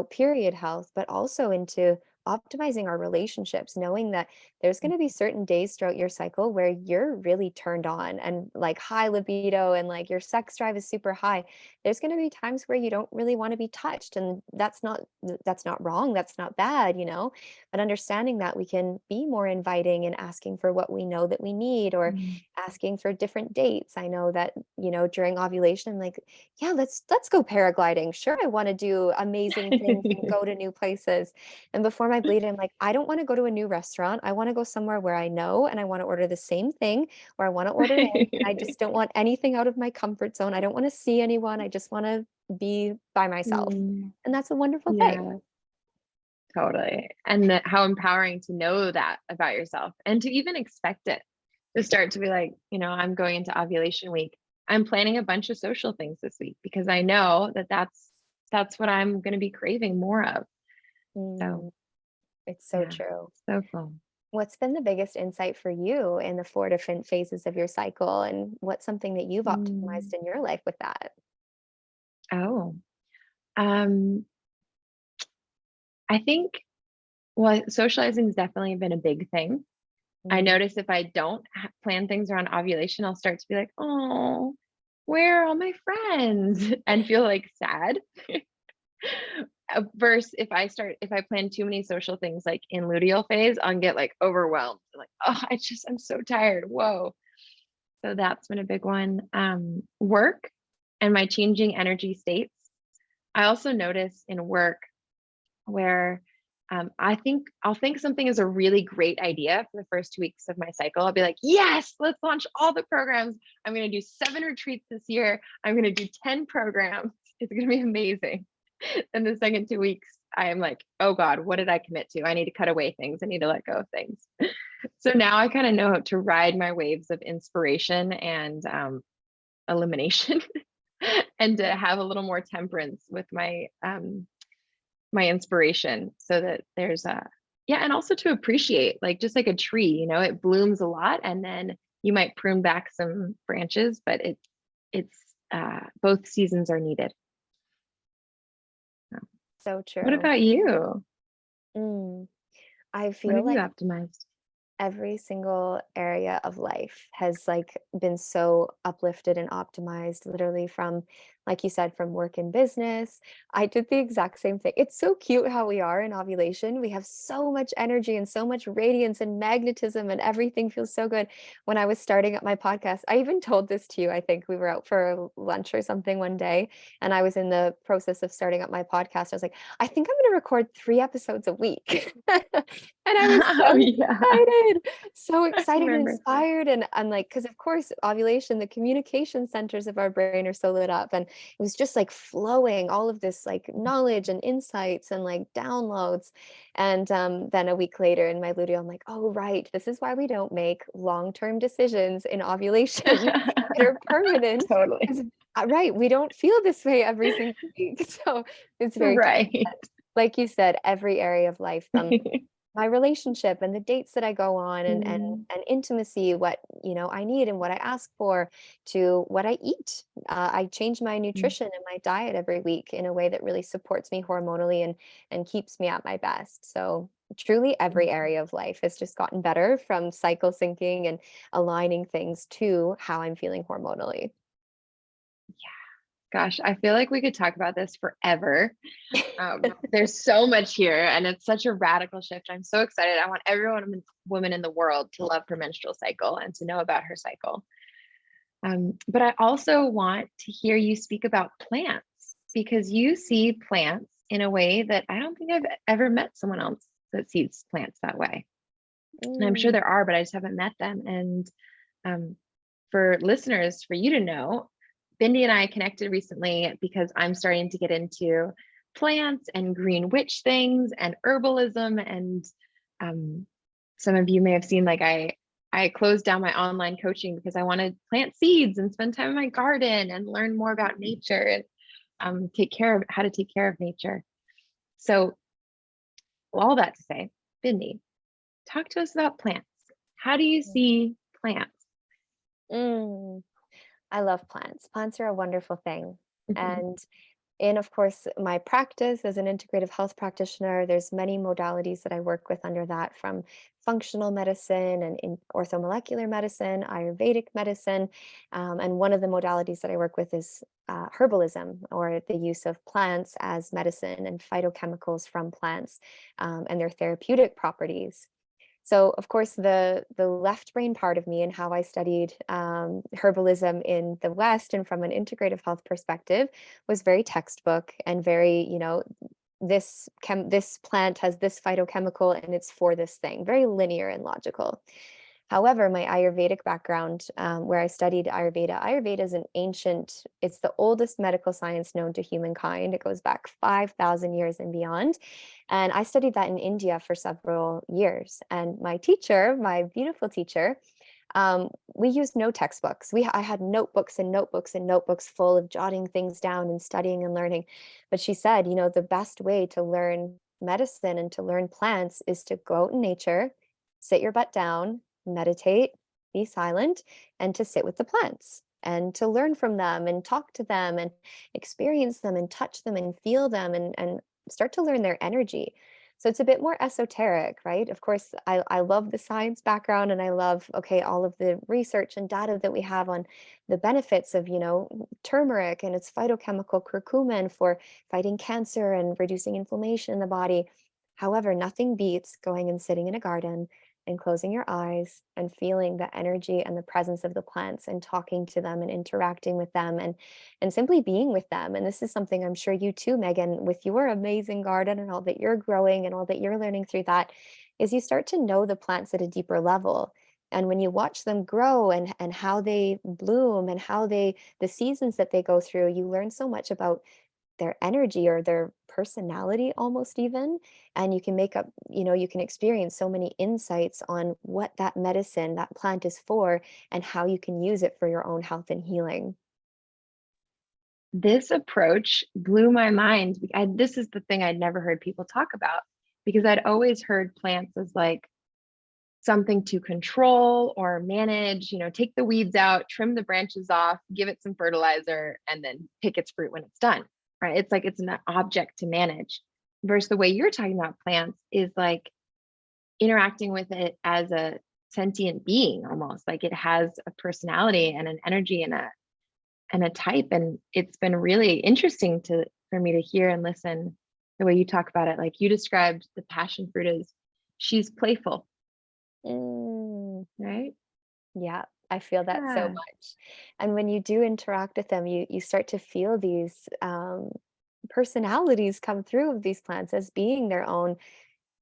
period health, but also into optimizing our relationships, knowing that there's going to be certain days throughout your cycle where you're really turned on and like high libido and like your sex drive is super high. There's going to be times where you don't really want to be touched, and that's not wrong, that's not bad, but understanding that we can be more inviting and asking for what we know that we need, or mm. asking for different dates. I know that, during ovulation, I'm like, yeah, let's go paragliding. Sure, I want to do amazing things and go to new places. And before my bleed, I'm like, I don't want to go to a new restaurant. I want to go somewhere where I know and I want to order the same thing, or I want to order in. I just don't want anything out of my comfort zone. I don't want to see anyone. I just want to be by myself. Mm, And that's a wonderful thing. yeah, totally. And that how empowering to know that about yourself and to even expect it, to start to be like, I'm going into ovulation week. I'm planning a bunch of social things this week because I know that that's what I'm going to be craving more of. So, Mm, it's so yeah, true. so cool. What's been the biggest insight for you in the 4 different phases of your cycle? And what's something that you've optimized Mm. in your life with that? Oh, um, I think, well, socializing has definitely been a big thing. I Mm, notice if I don't plan things around ovulation, I'll start to be like, "Oh, where are all my friends?" and feel like sad. Versus if I plan too many social things like in luteal phase, I'll get like overwhelmed. Like, oh, I'm so tired. Whoa. So that's been a big one. Work and my changing energy states. I also notice in work where I'll think something is a really great idea for the first 2 weeks of my cycle. I'll be like, yes, let's launch all the programs. I'm going to do 7 retreats this year. I'm going to do 10 programs. It's going to be amazing. And the second 2 weeks, I am like, oh God, what did I commit to? I need to cut away things. I need to let go of things. So now I kind of know how to ride my waves of inspiration and elimination and to have a little more temperance with my inspiration so that there's a yeah, and also to appreciate, like just like a tree, it blooms a lot and then you might prune back some branches, but it's both seasons are needed. So, so what true. about you? Mm, I What feel have you like optimized? every single area of life has like been so uplifted and optimized, literally from, like you said, from work and business. I did the exact same thing. It's so cute how we are in ovulation. We have so much energy and so much radiance and magnetism, and everything feels so good. When I was starting up my podcast, I even told this to you. I think we were out for lunch or something one day, and I was in the process of starting up my podcast. I was like, I think I'm going to record 3 episodes a week. And I was Oh so yeah. excited. did. So I excited and remember. inspired. And I'm like, because of course, ovulation, the communication centers of our brain are so lit up. And it was just like flowing all of this like knowledge and insights and like downloads. And then a week later in my luteal, I'm like, oh, right. This is why we don't make long-term decisions in ovulation that are permanent. Totally. 'Cause, right. We don't feel this way every single week. So it's very true. Right. Like you said, every area of life from my relationship and the dates that I go on Mm, and intimacy, what I need and what I ask for, to what I eat. I change my mm, nutrition and my diet every week in a way that really supports me hormonally and keeps me at my best. So truly mm. every area of life has just gotten better from cycle syncing and aligning things to how I'm feeling hormonally. Gosh, I feel like we could talk about this forever. There's so much here, and it's such a radical shift. I'm so excited. I want every woman in the world to love her menstrual cycle and to know about her cycle. But I also want to hear you speak about plants because you see plants in a way that I don't think I've ever met someone else that sees plants that way. And I'm sure Mm, there are, but I just haven't met them. And um, for listeners, for you to know, Bindi and I connected recently because I'm starting to get into plants and green witch things and herbalism. And um, some of you may have seen, like, I closed down my online coaching because I want to plant seeds and spend time in my garden and learn more about nature and take care of how to take care of nature. So, all that to say, Bindi, talk to us about plants. How do you see plants? mm. I love plants. Plants are a wonderful thing. Mhm. And in, of course, my practice as an integrative health practitioner, there's many modalities that I work with under that, from functional medicine and in orthomolecular medicine, Ayurvedic medicine. And one of the modalities that I work with is herbalism, or the use of plants as medicine and phytochemicals from plants and their therapeutic properties. So, of course, the left brain part of me and how I studied herbalism in the West and from an integrative health perspective was very textbook and very, this plant has this phytochemical and it's for this thing, very linear and logical. However, my Ayurvedic background, where I studied Ayurveda, Ayurveda is an ancient, it's the oldest medical science known to humankind. It goes back 5,000 years and beyond. And I studied that in India for several years. And my teacher, my beautiful teacher, we used no textbooks. I had notebooks and notebooks and notebooks full of jotting things down and studying and learning. But she said, the best way to learn medicine and to learn plants is to go out in nature, sit your butt down, meditate, be silent, and to sit with the plants and to learn from them and talk to them and experience them and touch them and feel them and start to learn their energy. So it's a bit more esoteric, right? Of course, I love the science background and I love, okay, all of the research and data that we have on the benefits of, turmeric and its phytochemical curcumin for fighting cancer and reducing inflammation in the body. However, nothing beats going and sitting in a garden and closing your eyes and feeling the energy and the presence of the plants and talking to them and interacting with them and simply being with them. And this is something I'm sure you too, Megan, with your amazing garden and all that you're growing and all that you're learning through that, is you start to know the plants at a deeper level. And when you watch them grow and how they bloom and how the seasons that they go through, you learn so much about their energy or their personality almost even. And you can make up, you can experience so many insights on what that medicine, that plant is for, and how you can use it for your own health and healing. This approach blew my mind. This is the thing I'd never heard people talk about because I'd always heard plants as like something to control or manage, take the weeds out, trim the branches off, give it some fertilizer, and then pick its fruit when it's done, right? It's like it's an object to manage. Versus the way you're talking about plants is like interacting with it as a sentient being almost, like it has a personality and an energy and a type. And it's been really interesting for me to hear and listen the way you talk about it. Like you described the passion fruit as she's playful, Mm, right? yeah, I feel that so Yeah. much. And when you do interact with them, you start to feel these personalities come through of these plants as being their own.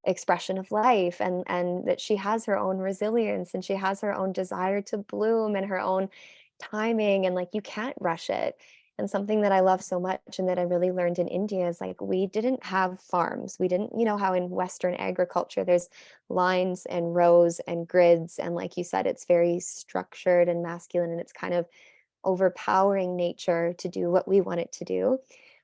expression of life, and that she has her own resilience and she has her own desire to bloom and her own timing, and like you can't rush it. And something that I love so much and that I really learned in India is like we didn't have farms. We didn't, you know, how in Western agriculture there's lines and rows and grids. And like you said, it's very structured and masculine, and it's kind of overpowering nature to do what we want it to do.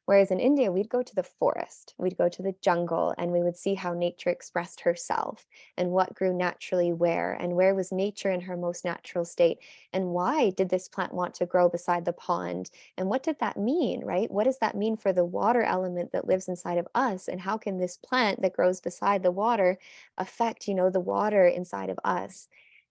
Whereas in India, we'd go to the forest, we'd go to the jungle, and we would see how nature expressed herself and what grew naturally where, and where was nature in her most natural state. And why did this plant want to grow beside the pond? And what did that mean, right? What does that mean for the water element that lives inside of us? And how can this plant that grows beside the water affect, you know, the water inside of us?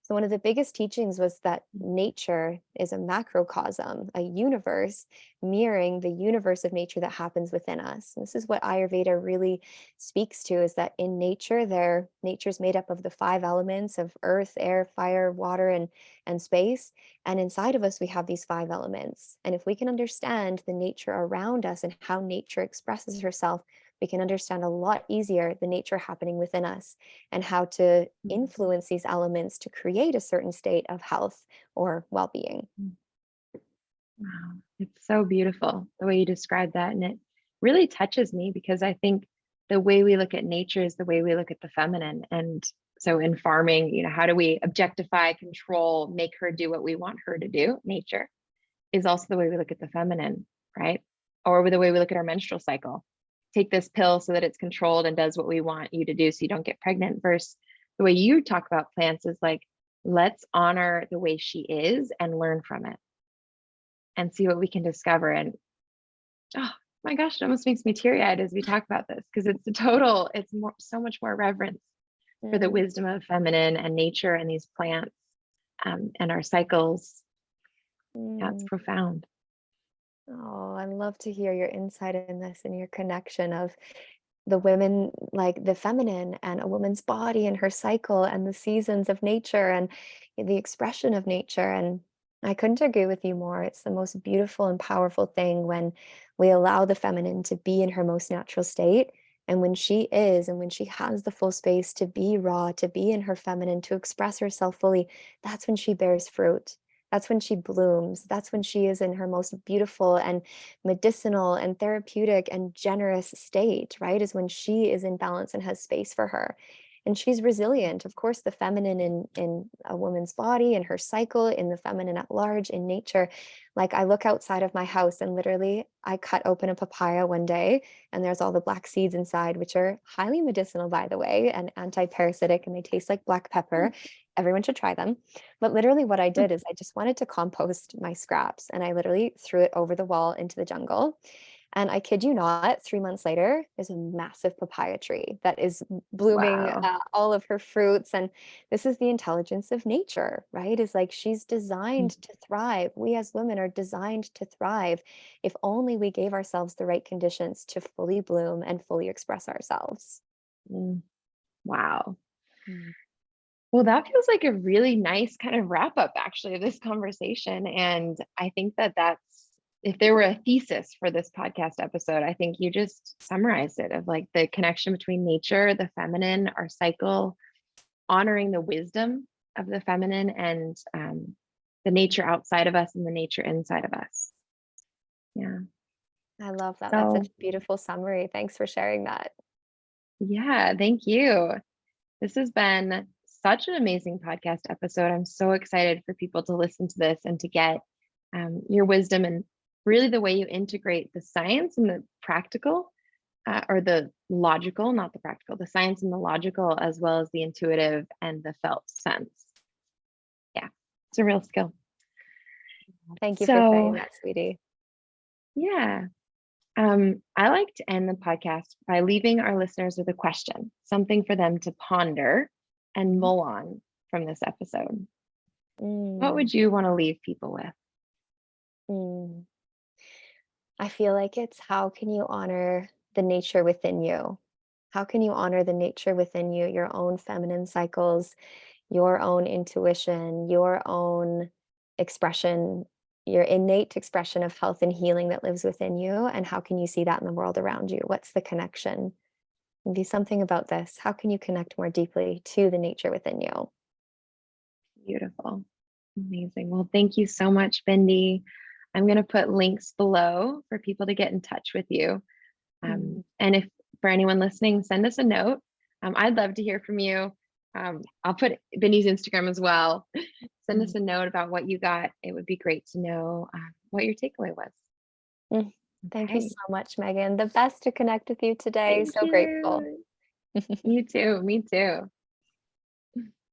So one of the biggest teachings was that nature is a macrocosm, a universe mirroring the universe of nature that happens within us. And this is what Ayurveda really speaks to, is that in nature, nature's made up of the five elements of earth, air, fire, water, and space. And inside of us, we have these five elements. And if we can understand the nature around us and how nature expresses herself, we can understand a lot easier the nature happening within us and how to influence these elements to create a certain state of health or well-being. Wow, it's so beautiful the way you describe that. And it really touches me because I think the way we look at nature is the way we look at the feminine. And so in farming, you know, how do we objectify, control, make her do what we want her to do? Nature is also the way we look at the feminine, right? Or the way we look at our menstrual cycle. Take this pill so that it's controlled and does what we want you to do so you don't get pregnant. Versus the way you talk about plants is like, let's honor the way she is and learn from it and see what we can discover. And oh my gosh, it almost makes me teary-eyed as we talk about this because it's more, so much more reverence for the wisdom of feminine and nature and these plants and our cycles. That's profound. Oh, I love to hear your insight in this and your connection of the women, like the feminine and a woman's body and her cycle and the seasons of nature and the expression of nature. And I couldn't agree with you more. It's the most beautiful and powerful thing when we allow the feminine to be in her most natural state. And when she is, and when she has the full space to be raw, to be in her feminine, to express herself fully, that's when she bears fruit. That's when she blooms. That's when she is in her most beautiful and medicinal and therapeutic and generous state, right? Is when she is in balance and has space for her. And she's resilient. Of course, the feminine in a woman's body, in her cycle, in the feminine at large, in nature. Like I look outside of my house and literally I cut open a papaya one day and there's all the black seeds inside, which are highly medicinal, by the way, and anti-parasitic, and they taste like black pepper. Everyone should try them. But literally what I did is I just wanted to compost my scraps and I literally threw it over the wall into the jungle. And I kid you not, 3 months later, there's a massive papaya tree that is blooming Wow. all of her fruits. And this is the intelligence of nature, right? Is like she's designed to thrive. We as women are designed to thrive if only we gave ourselves the right conditions to fully bloom and fully express ourselves. Wow. Well, that feels like a really nice kind of wrap up actually of this conversation. And I think that if there were a thesis for this podcast episode, I think you just summarized it of like the connection between nature, the feminine, our cycle, honoring the wisdom of the feminine and the nature outside of us and the nature inside of us. Yeah. I love that. That's such So a beautiful summary. Thanks for sharing that. yeah, thank you. This has been such an amazing podcast episode. I'm so excited for people to listen to this and to get your wisdom and really the way you integrate the science and the practical or the logical, not the practical, the science and the logical, as well as the intuitive and the felt sense. Yeah, it's a real skill. Thank you for saying So, that, sweetie. yeah, I like to end the podcast by leaving our listeners with a question, something for them to ponder and mull on from this episode. What Mm, would you want to leave people with? mm. I feel like it's how can you honor the nature within you? How can you honor the nature within you, your own feminine cycles, your own intuition, your own expression, your innate expression of health and healing that lives within you? And how can you see that in the world around you? What's the connection? Do something about this. How can you connect more deeply to the nature within you? Beautiful. Amazing. Well, thank you so much, Bindi. I'm going to put links below for people to get in touch with you. And if for anyone listening, send us a note. I'd love to hear from you. I'll put Bindi's Instagram as well. Send us a note about what you got. It would be great to know what your takeaway was. Thank you Okay. so much, Megan. The best to connect with you today. Thank So grateful. you. You too. Me too.